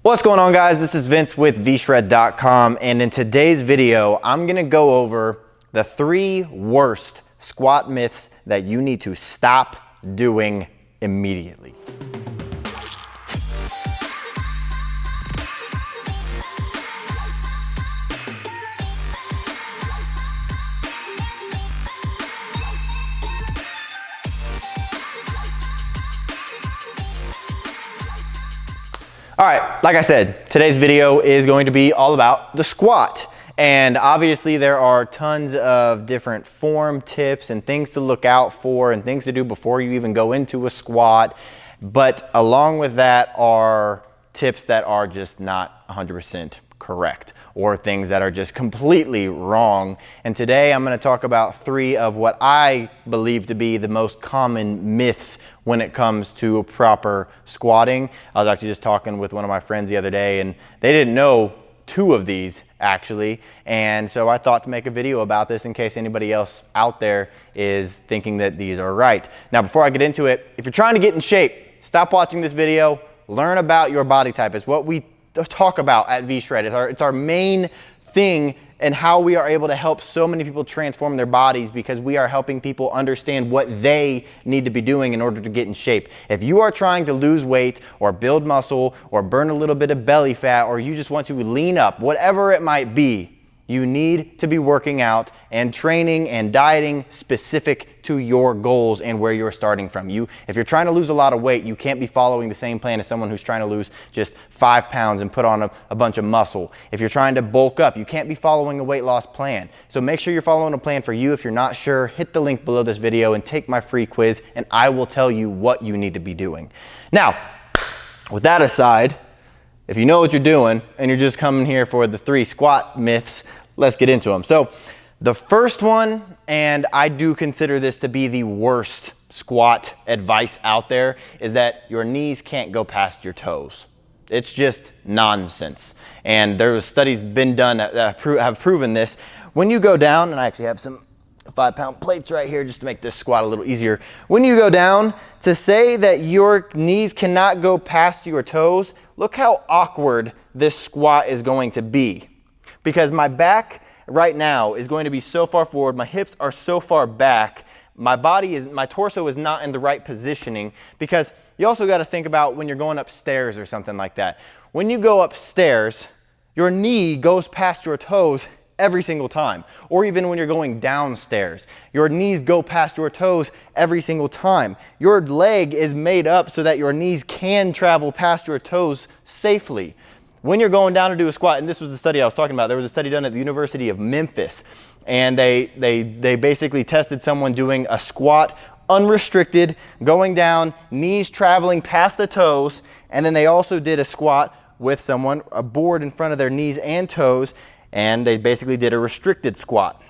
What's going on, guys? This is Vince with vshred.com, and in today's video I'm gonna go over the 3 worst squat myths that you need to stop doing immediately. All right, like I said, today's video is going to be all about the squat. And obviously there are tons of different form tips and things to look out for and things to do before you even go into a squat. But along with that are tips that are just not 100% correct, or things that are just completely wrong. And today I'm going to talk about 3 of what I believe to be the most common myths when it comes to proper squatting. I was actually just talking with one of my friends the other day, and they didn't know 2 of these actually, and so I thought to make a video about this in case anybody else out there is thinking that these are right. Now, before I get into it, if you're trying to get in shape, stop watching this video, learn about your body type. It's what we talk about at VShred. It's our main thing, and how we are able to help so many people transform their bodies, because we are helping people understand what they need to be doing in order to get in shape. If you are trying to lose weight or build muscle or burn a little bit of belly fat, or you just want to lean up, whatever it might be, you need to be working out and training and dieting specific to your goals and where you're starting from. If you're trying to lose a lot of weight, you can't be following the same plan as someone who's trying to lose just 5 pounds and put on a bunch of muscle. If you're trying to bulk up, you can't be following a weight loss plan. So make sure you're following a plan for you. If you're not sure, hit the link below this video and take my free quiz, and I will tell you what you need to be doing. Now, with that aside, if you know what you're doing and you're just coming here for the 3 squat myths, let's get into them. So the first one, and I do consider this to be the worst squat advice out there, is that your knees can't go past your toes. It's just nonsense. And there was studies been done that have proven this. When you go down, and I actually have some 5-pound plates right here just to make this squat a little easier. When you go down, to say that your knees cannot go past your toes, look how awkward this squat is going to be. Because my back right now is going to be so far forward, my hips are so far back, my torso is not in the right positioning. Because you also got to think about when you're going upstairs or something like that. When you go upstairs, your knee goes past your toes every single time. Or even when you're going downstairs, your knees go past your toes every single time. Your leg is made up so that your knees can travel past your toes safely. When you're going down to do a squat, and this was the study I was talking about, there was a study done at the University of Memphis, and they basically tested someone doing a squat unrestricted, going down, knees traveling past the toes, and then they also did a squat with someone, a board in front of their knees and toes, and they basically did a restricted squat.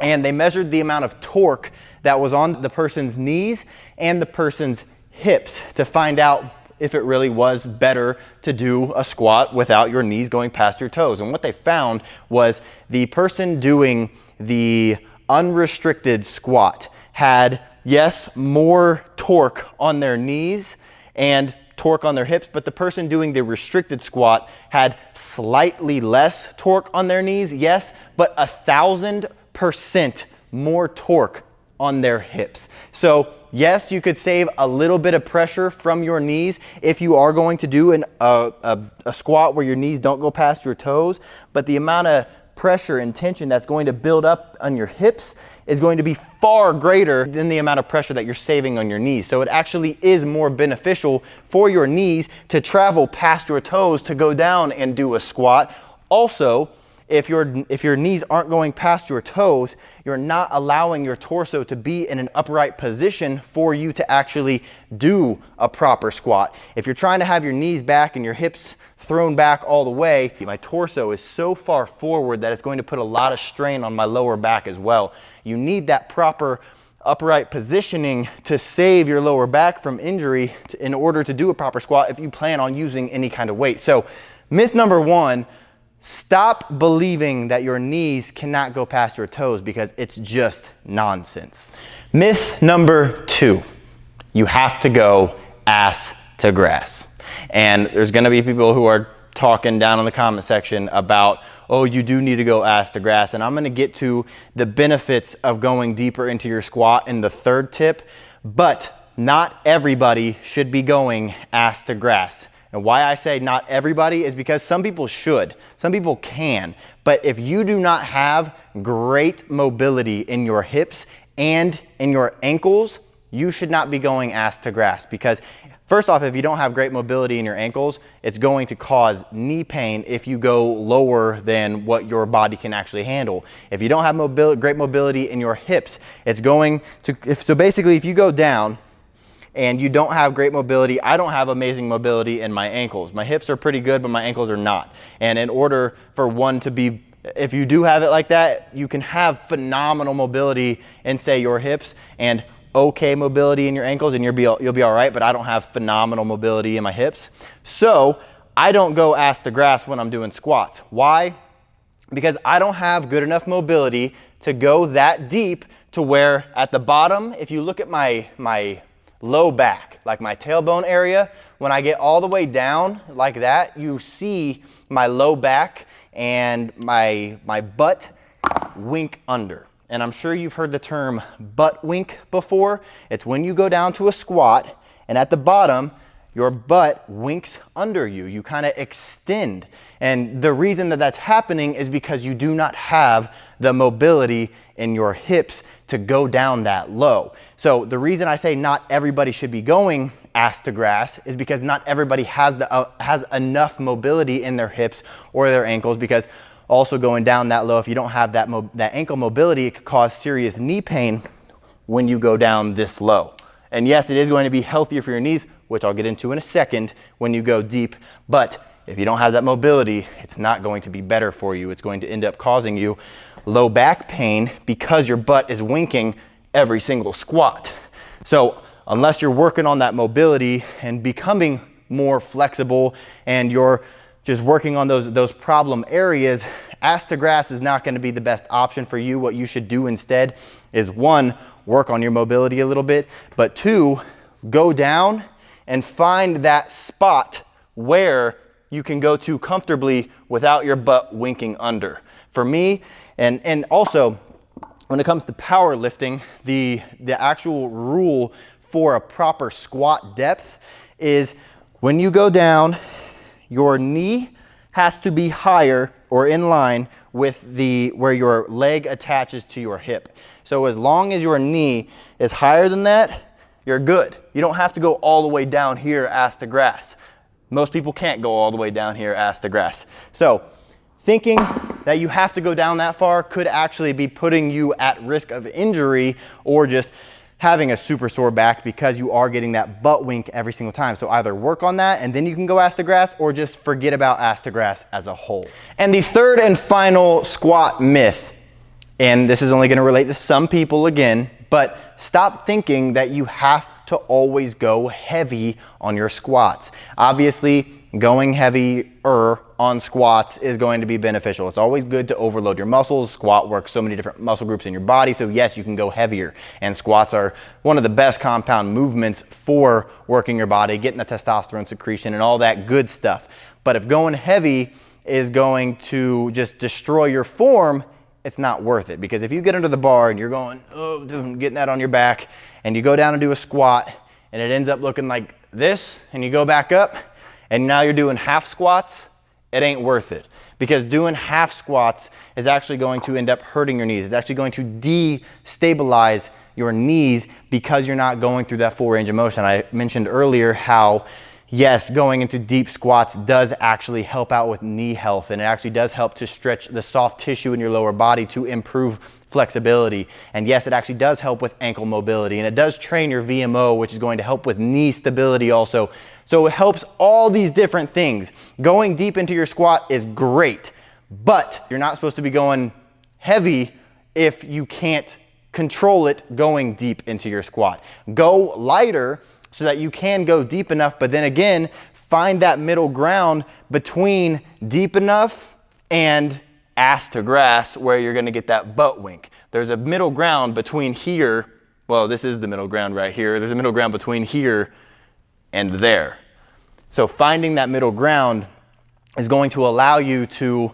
And they measured the amount of torque that was on the person's knees and the person's hips to find out if it really was better to do a squat without your knees going past your toes. And what they found was the person doing the unrestricted squat had, yes, more torque on their knees and torque on their hips, but the person doing the restricted squat had slightly less torque on their knees, yes, but 1,000% more torque on their hips. So yes, you could save a little bit of pressure from your knees if you are going to do a squat where your knees don't go past your toes, but the amount of pressure and tension that's going to build up on your hips is going to be far greater than the amount of pressure that you're saving on your knees. So it actually is more beneficial for your knees to travel past your toes to go down and do a squat. Also, if your knees aren't going past your toes, you're not allowing your torso to be in an upright position for you to actually do a proper squat. If you're trying to have your knees back and your hips thrown back all the way, my torso is so far forward that it's going to put a lot of strain on my lower back as well. You need that proper upright positioning to save your lower back from injury in order to do a proper squat if you plan on using any kind of weight. So myth number 1, stop believing that your knees cannot go past your toes, because it's just nonsense. Myth number 2, you have to go ass to grass. And there's gonna be people who are talking down in the comment section about, oh, you do need to go ass to grass. And I'm gonna get to the benefits of going deeper into your squat in the third tip, but not everybody should be going ass to grass. And why I say not everybody is because some people should, some people can, but if you do not have great mobility in your hips and in your ankles, you should not be going ass to grass, because first off, if you don't have great mobility in your ankles, it's going to cause knee pain if you go lower than what your body can actually handle. If you don't have great mobility in your hips, it's going to, so basically if you go down and you don't have great mobility, I don't have amazing mobility in my ankles. My hips are pretty good, but my ankles are not. And in order for one to be, if you do have it like that, you can have phenomenal mobility in, say, your hips and okay mobility in your ankles, and you'll be all right, but I don't have phenomenal mobility in my hips. So I don't go ass to grass when I'm doing squats. Why? Because I don't have good enough mobility to go that deep to where at the bottom, if you look at my low back, like my tailbone area, when I get all the way down like that, you see my low back and my butt wink under. And I'm sure you've heard the term butt wink before. It's when you go down to a squat and at the bottom, your butt winks under you. You kind of extend. And the reason that that's happening is because you do not have the mobility in your hips to go down that low. So the reason I say not everybody should be going ass to grass is because not everybody has enough mobility in their hips or their ankles, because also going down that low, if you don't have that ankle mobility, it could cause serious knee pain when you go down this low. And yes, it is going to be healthier for your knees, which I'll get into in a second when you go deep, but if you don't have that mobility, it's not going to be better for you. It's going to end up causing you low back pain because your butt is winking every single squat. So unless you're working on that mobility and becoming more flexible and you're just working on those problem areas, ass to grass is not going to be the best option for you. What you should do instead is, one, work on your mobility a little bit, but two, go down and find that spot where you can go to comfortably without your butt winking under. For me, and also when it comes to powerlifting, the actual rule for a proper squat depth is when you go down, your knee has to be higher or in line with where your leg attaches to your hip. So as long as your knee is higher than that, you're good. You don't have to go all the way down here ass to grass. Most people can't go all the way down here ass to grass. So thinking that you have to go down that far could actually be putting you at risk of injury or just having a super sore back because you are getting that butt wink every single time. So either work on that and then you can go ass to grass, or just forget about ass to grass as a whole. And the third and final squat myth, and this is only going to relate to some people again, but stop thinking that you have to always go heavy on your squats. Obviously, going heavier on squats is going to be beneficial. It's always good to overload your muscles. Squat works so many different muscle groups in your body. So yes, you can go heavier, and squats are one of the best compound movements for working your body, getting the testosterone secretion and all that good stuff. But if going heavy is going to just destroy your form, it's not worth it. Because if you get under the bar and you're going, oh, dude, getting that on your back, and you go down and do a squat and it ends up looking like this, and you go back up and now you're doing half squats, it ain't worth it. Because doing half squats is actually going to end up hurting your knees. It's actually going to destabilize your knees because you're not going through that full range of motion. I mentioned earlier how, yes, going into deep squats does actually help out with knee health, and it actually does help to stretch the soft tissue in your lower body to improve flexibility. And yes, it actually does help with ankle mobility, and it does train your VMO, which is going to help with knee stability also. So it helps all these different things. Going deep into your squat is great, but you're not supposed to be going heavy if you can't control it going deep into your squat. Go lighter so that you can go deep enough, but then again, find that middle ground between deep enough and ass to grass where you're gonna get that butt wink. There's a middle ground between here, well, this is the middle ground right here. There's a middle ground between here and there. So finding that middle ground is going to allow you to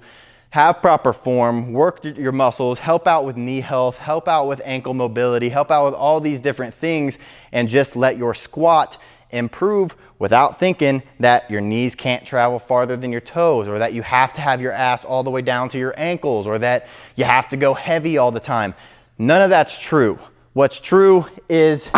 have proper form, work your muscles, help out with knee health, help out with ankle mobility, help out with all these different things, and just let your squat improve without thinking that your knees can't travel farther than your toes, or that you have to have your ass all the way down to your ankles, or that you have to go heavy all the time. None of that's true. What's true is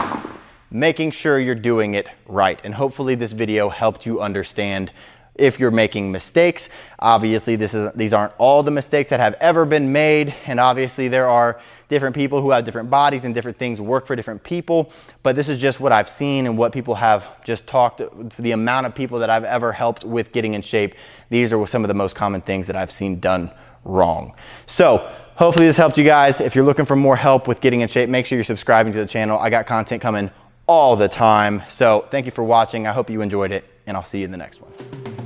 making sure you're doing it right. And hopefully this video helped you understand if you're making mistakes. Obviously these aren't all the mistakes that have ever been made, and obviously there are different people who have different bodies and different things work for different people, but this is just what I've seen and what people have just talked to. The amount of people that I've ever helped with getting in shape, these are some of the most common things that I've seen done wrong. So hopefully this helped you guys. If you're looking for more help with getting in shape, make sure you're subscribing to the channel. I got content coming all the time. So thank you for watching. I hope you enjoyed it, and I'll see you in the next one.